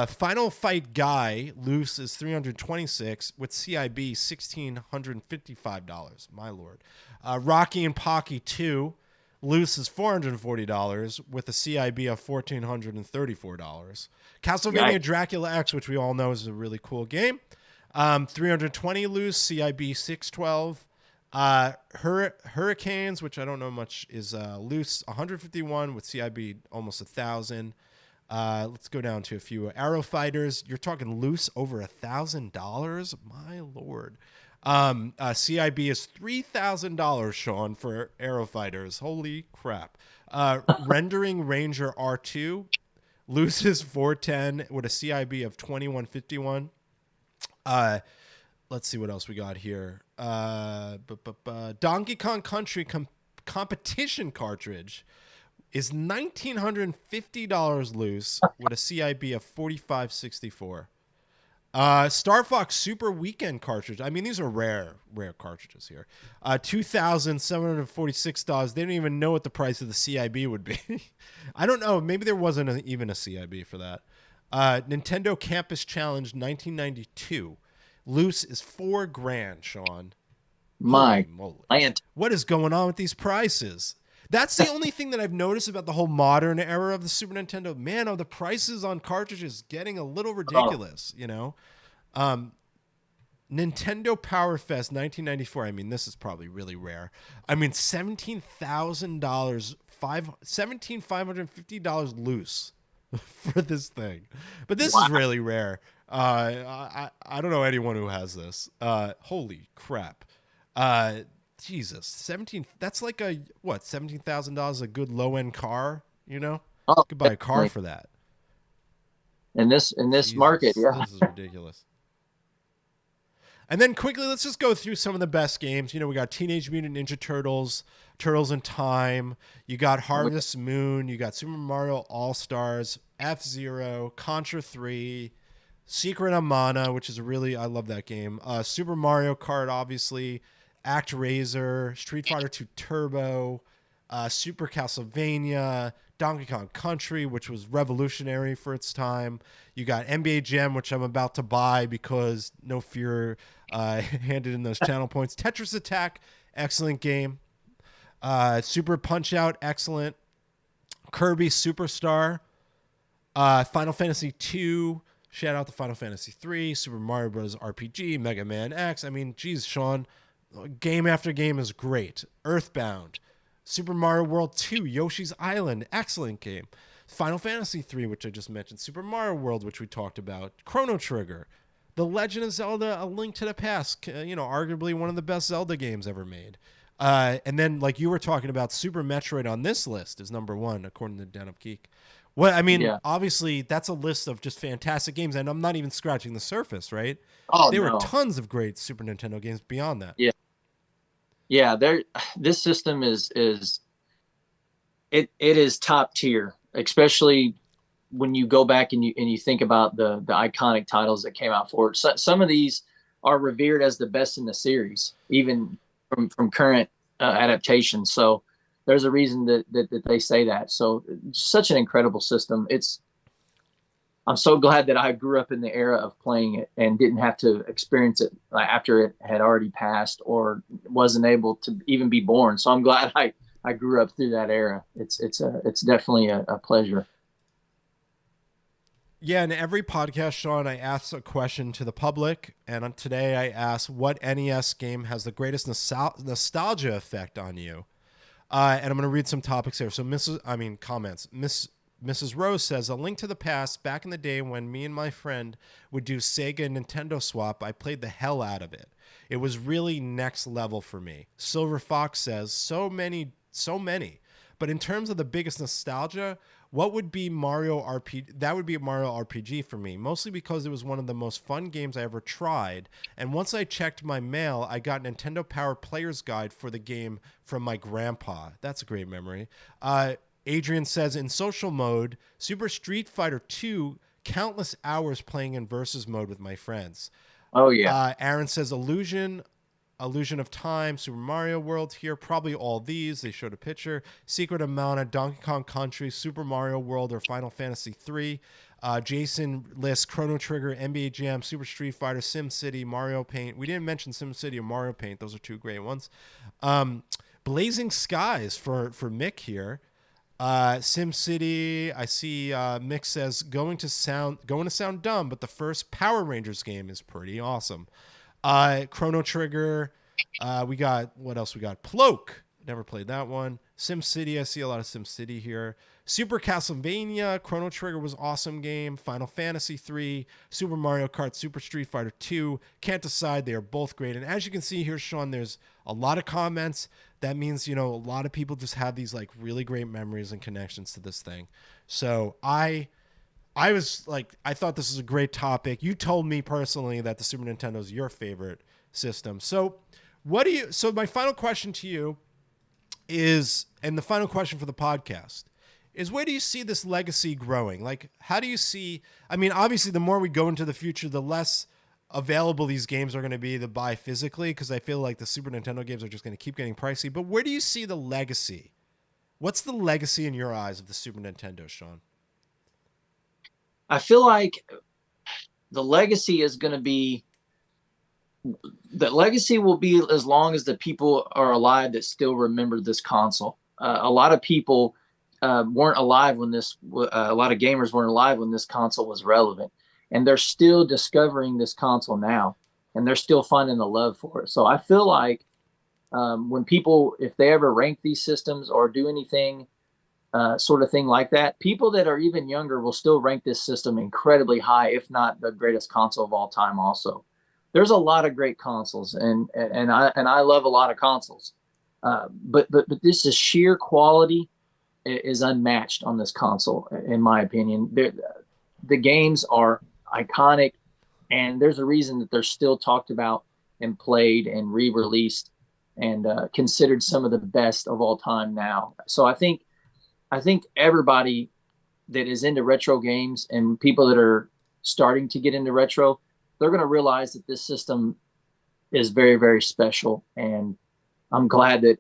Final Fight Guy loose is $326 with CIB $1,655. My lord. Rocky and Pocky 2 loose is $440 with a CIB of $1,434. Yikes. Castlevania Dracula X, which we all know is a really cool game, 320 loose, CIB 612. Hurricanes, which I don't know much, is loose 151 with CIB almost 1,000. Let's go down to a few. Arrow Fighters, you're talking loose over $1,000. My lord. CIB is $3,000, Sean, for Arrow Fighters. Holy crap. Rendering Ranger R2 loses 410 with a CIB of 2151. Let's see what else we got here. Donkey Kong Country competition cartridge is $1,950 loose with a CIB of 4564. Star Fox Super Weekend cartridge. I mean, these are rare cartridges here. $2,746. They don't even know what the price of the CIB would be. I don't know. Maybe there wasn't even a CIB for that. Nintendo Campus Challenge 1992. Loose is $4,000, Sean. My Holy moly. land. What is going on with these prices? That's the only thing that I've noticed about the whole modern era of the Super Nintendo. Man, the prices on cartridges getting a little ridiculous, you know? Nintendo Power Fest 1994. I mean, this is probably really rare. I mean, $17,000, $17,550 loose for this thing. But this is really rare. I don't know anyone who has this. Holy crap. Jesus, 17. That's like a what? $17,000 a good low end car. You know, Oh, you could buy a car definitely. for that. In this market, Jesus, yeah. this is ridiculous. And then quickly, let's just go through some of the best games. You know, we got Teenage Mutant Ninja Turtles, Turtles in Time. You got Harvest Moon. You got Super Mario All Stars, F-Zero, Contra 3, Secret of Mana, which is I love that game. Super Mario Kart, obviously. ActRaiser, Street Fighter 2 Turbo, Super Castlevania, Donkey Kong Country, which was revolutionary for its time. You got NBA Jam, which I'm about to buy because No Fear handed in those channel points. Tetris Attack, excellent game. Super Punch Out, excellent. Kirby Superstar, Final Fantasy 2. Shout out to Final Fantasy 3, Super Mario Bros. RPG, Mega Man X. I mean, geez, Sean, game after game is great. Earthbound, Super Mario World 2, Yoshi's Island, excellent game. Final Fantasy 3, which I just mentioned, Super Mario World, which we talked about, Chrono Trigger, The Legend of Zelda: A Link to the Past, arguably one of the best Zelda games ever made. And then, like you were talking about, Super Metroid on this list is number one, according to Den of Geek. Well, I mean, Yeah. obviously, that's a list of just fantastic games, and I'm not even scratching the surface, right? Oh There were no. tons of great Super Nintendo games beyond that. Yeah. Yeah. This system is it is top tier, especially when you go back and you think about the iconic titles that came out for it. So, some of these are revered as the best in the series, even from current adaptations. So there's a reason that they say that. So such an incredible system. I'm so glad that I grew up in the era of playing it and didn't have to experience it after it had already passed or wasn't able to even be born. So I'm glad I grew up through that era. It's definitely a pleasure. Yeah, in every podcast, Sean, I ask a question to the public, and today I ask what NES game has the greatest nostalgia effect on you. And I'm going to read some topics here. So, comments. Mrs. Rose says, A Link to the Past, back in the day when me and my friend would do Sega and Nintendo swap, I played the hell out of it. It was really next level for me. Silver Fox says, so many. But in terms of the biggest nostalgia, what would be Mario RPG? That would be Mario RPG for me, mostly because it was one of the most fun games I ever tried. And once I checked my mail, I got Nintendo Power Player's Guide for the game from my grandpa. That's a great memory. Adrian says, in social mode, Super Street Fighter 2, countless hours playing in versus mode with my friends. Oh yeah. Aaron says, Illusion of Time, Super Mario World here, probably all these. They showed a picture. Secret of Mana, Donkey Kong Country, Super Mario World, or Final Fantasy 3. Jason lists Chrono Trigger, NBA Jam, Super Street Fighter, Sim City, Mario Paint. We didn't mention Sim City or Mario Paint. Those are two great ones. Um, Blazing Skies for Mick here. Sim City. I see Mick says going to sound dumb, but the first Power Rangers game is pretty awesome. Chrono Trigger. We got what else? We got Ploak. Never played that one. Sim City. I see a lot of Sim City here. Super Castlevania. Chrono Trigger was awesome game. Final Fantasy 3. Super Mario Kart. Super Street Fighter 2. Can't decide. They are both great. And as you can see here, Sean, there's a lot of comments. That means, a lot of people just have these like really great memories and connections to this thing. So I was like, I thought this was a great topic. You told me personally that the Super Nintendo is your favorite system. So so my final question to you is, and the final question for the podcast is, where do you see this legacy growing? Like, how do you see, I mean, obviously the more we go into the future, the less available these games are going to be to buy physically, because I feel like the Super Nintendo games are just going to keep getting pricey. But where do you see the legacy? What's the legacy in your eyes of the Super Nintendo, Sean? I feel like the legacy is going to be the legacy will be as long as the people are alive that still remember this console. A lot of people weren't alive when a lot of gamers weren't alive when this console was relevant, and they're still discovering this console now, and they're still finding the love for it. So I feel like when people, if they ever rank these systems or do anything sort of thing like that, people that are even younger will still rank this system incredibly high, if not the greatest console of all time. Also, there's a lot of great consoles, and I love a lot of consoles, but this is sheer quality is unmatched on this console, in my opinion. The games are iconic, and there's a reason that they're still talked about and played and re-released and considered some of the best of all time now. So I think everybody that is into retro games and people that are starting to get into retro, they're going to realize that this system is very, very special. And I'm glad that,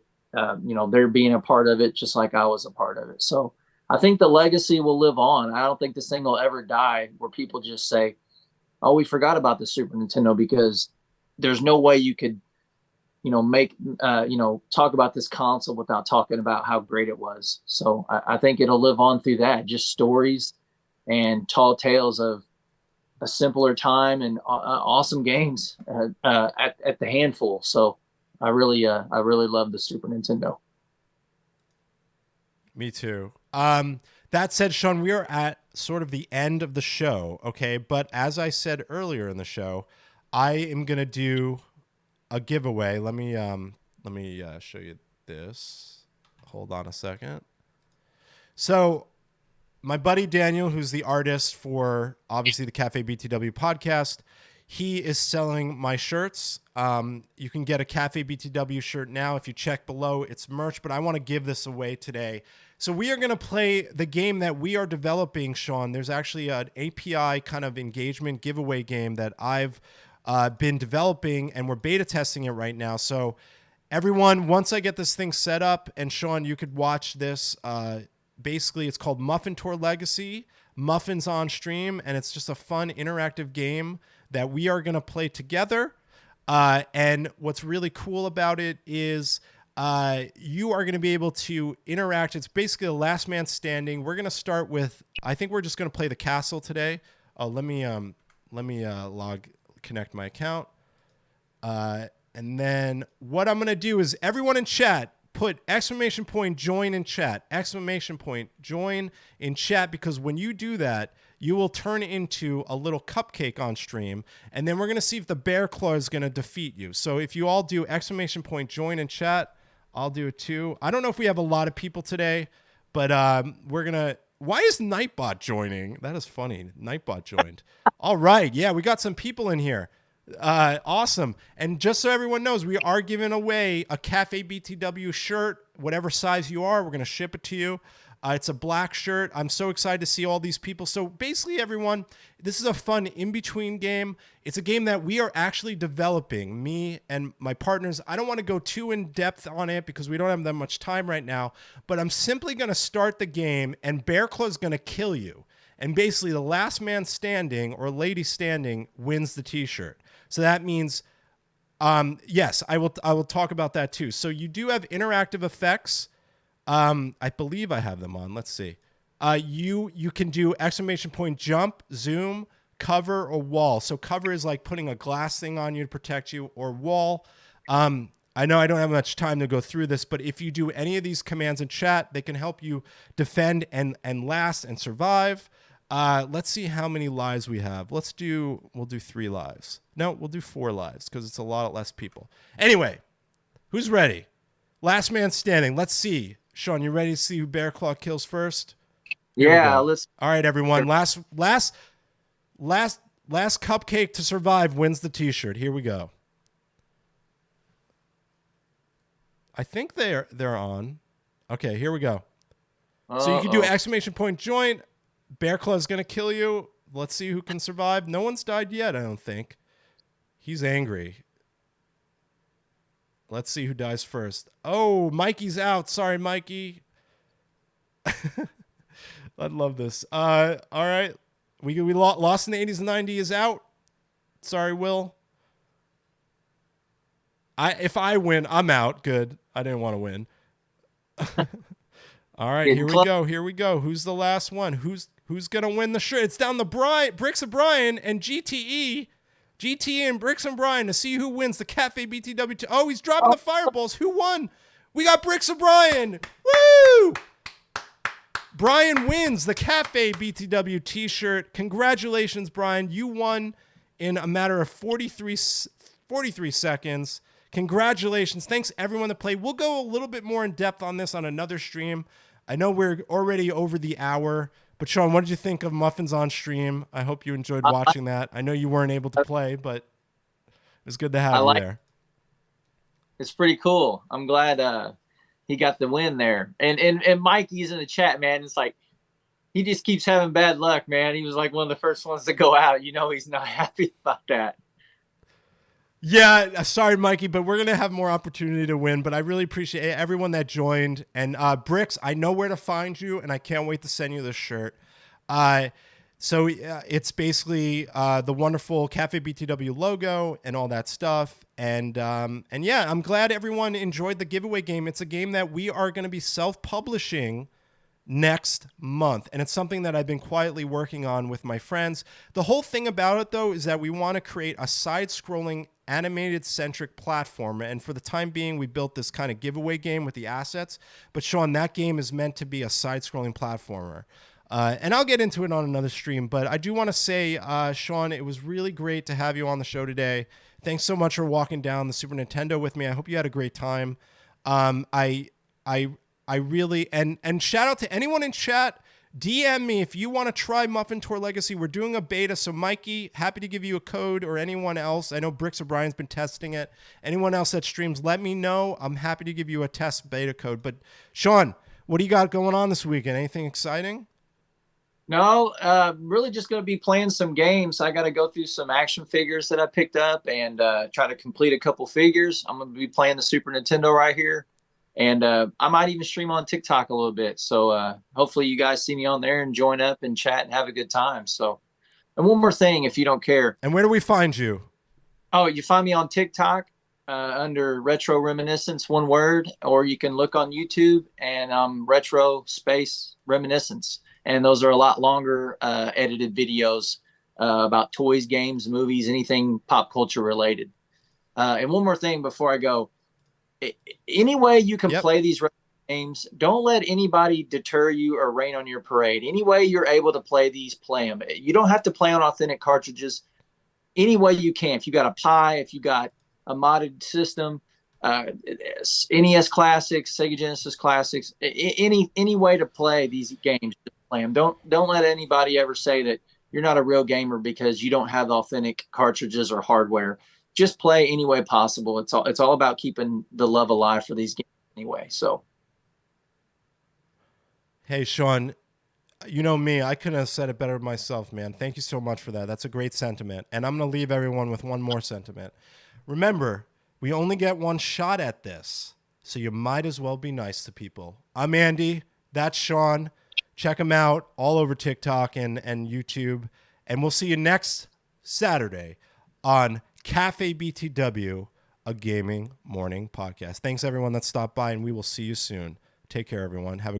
they're being a part of it just like I was a part of it. So I think the legacy will live on. I don't think this thing will ever die where people just say, oh, we forgot about the Super Nintendo, because there's no way you could make talk about this console without talking about how great it was. So I think it'll live on through that, just stories and tall tales of a simpler time and awesome games at the handful. So I really love the Super Nintendo. Me too. That said, Sean, we are at sort of the end of the show, okay? But as I said earlier in the show, I am gonna do a giveaway. Let me show you this. Hold on a second. So my buddy Daniel, who's the artist for obviously the Cafe BTW podcast, he is selling my shirts. You can get a Cafe BTW shirt now if you check below. It's merch, but I want to give this away today. So we are going to play the game that we are developing, Sean. There's actually an API kind of engagement giveaway game that I've been developing, and we're beta testing it right now. So everyone, once I get this thing set up, and Sean, you could watch this. Basically, it's called Muffin Tour Legacy. Muffins on stream, and it's just a fun interactive game that we are going to play together. And what's really cool about it is you are going to be able to interact. It's basically a last man standing. We're going to start with, I think we're just going to play the castle today. Let me connect my account. And then what I'm going to do is everyone in chat, put exclamation point join in chat, exclamation point join in chat, because when you do that, you will turn into a little cupcake on stream, and then we're going to see if the bear claw is going to defeat you. So if you all do exclamation point join in chat, I'll do it too. I don't know if we have a lot of people today, but we're going to, why is Nightbot joining? That is funny. Nightbot joined. All right. Yeah, we got some people in here. Awesome. And just so everyone knows, we are giving away a Cafe BTW shirt, whatever size you are. We're going to ship it to you. It's a black shirt. I'm so excited to see all these people. So basically, everyone, this is a fun in-between game. It's a game that we are actually developing, me and my partners. I don't want to go too in-depth on it because we don't have that much time right now, but I'm simply going to start the game, and Bear Claw's going to kill you. And basically, the last man standing or lady standing wins the T-shirt. So that means, yes, I will talk about that too. So you do have interactive effects. I believe I have them on. Let's see. You can do exclamation point jump, zoom, cover, or wall. So cover is like putting a glass thing on you to protect you, or wall. I know I don't have much time to go through this, but if you do any of these commands in chat, they can help you defend and last and survive. Let's see how many lives we have. We'll do 3 lives. No, we'll do 4 lives because it's a lot less people. Anyway, who's ready? Last man standing. Let's see. Sean, you ready to see who Bear Claw kills first? Here we Yeah, go. let's. All right, everyone. Last cupcake to survive wins the T-shirt. Here we go. I think they're on. Okay, here we go. So you can do exclamation point joint. Bear Claw's gonna kill you. Let's see who can survive. No one's died yet, I don't think. He's angry. Let's see who dies first. Oh, Mikey's out. Sorry, Mikey. I love this. All right. We lost in the 80s and 90s is out. Sorry, Will. If I win, I'm out. Good. I didn't want to win. All right, here we go. Here we go. Who's the last one? Who's gonna win the shirt? It's down the Bricks of Brian and GTE. GTE and Bricks and Brian to see who wins the Cafe BTW. Oh, he's dropping the fireballs. Who won? We got Bricks of Brian. Woo! Brian wins the Cafe BTW t-shirt. Congratulations, Brian. You won in a matter of 43 seconds. Congratulations. Thanks, everyone that played. We'll go a little bit more in depth on this on another stream. I know we're already over the hour, but Sean, what did you think of Muffins on stream? I hope you enjoyed watching that. I know you weren't able to play, but it was good to have you there. It's pretty cool. I'm glad he got the win there. And Mikey's in the chat, man. It's like he just keeps having bad luck, man. He was like one of the first ones to go out. You know, he's not happy about that. Yeah, sorry, Mikey, but we're going to have more opportunity to win. But I really appreciate everyone that joined. And Bricks, I know where to find you, and I can't wait to send you this shirt. So it's basically the wonderful Cafe BTW logo and all that stuff. And yeah, I'm glad everyone enjoyed the giveaway game. It's a game that we are going to be self-publishing next month, and it's something that I've been quietly working on with my friends. The whole thing about it, though, is that we want to create a side-scrolling animated-centric platform, and for the time being, we built this kind of giveaway game with the assets. But Sean, that game is meant to be a side-scrolling platformer. And I'll get into it on another stream, but I do want to say, Sean, it was really great to have you on the show today. Thanks so much for walking down the Super Nintendo with me. I hope you had a great time. I really, and shout out to anyone in chat. DM me if you want to try Muffin Tour Legacy. We're doing a beta, so Mikey, happy to give you a code, or anyone else. I know Bricks O'Brien's been testing it. Anyone else that streams, let me know. I'm happy to give you a test beta code. But Sean, what do you got going on this weekend? Anything exciting? No, really just going to be playing some games. I got to go through some action figures that I picked up and try to complete a couple figures. I'm going to be playing the Super Nintendo right here. And I might even stream on TikTok a little bit. So hopefully you guys see me on there and join up and chat and have a good time. So, and one more thing, if you don't care. And where do we find you? Oh, you find me on TikTok under RetroReminiscence, one word, or you can look on YouTube and Retro Space Reminiscence. And those are a lot longer edited videos about toys, games, movies, anything pop culture related. And one more thing before I go. Any way you can play these games, don't let anybody deter you or rain on your parade. Any way you're able to play these, play them. You don't have to play on authentic cartridges. Any way you can. If you got a Pi, if you got a modded system, NES Classics, Sega Genesis Classics, any way to play these games, just play them. Don't let anybody ever say that you're not a real gamer because you don't have authentic cartridges or hardware. Just play any way possible. It's all about keeping the love alive for these games anyway. So, hey, Sean, you know me, I couldn't have said it better myself, man. Thank you so much for that. That's a great sentiment. And I'm going to leave everyone with one more sentiment. Remember, we only get one shot at this, so you might as well be nice to people. I'm Andy. That's Sean. Check him out all over TikTok and YouTube. And we'll see you next Saturday on Cafe BTW, a gaming morning podcast. Thanks, everyone that stopped by, and we will see you soon. Take care, everyone. Have a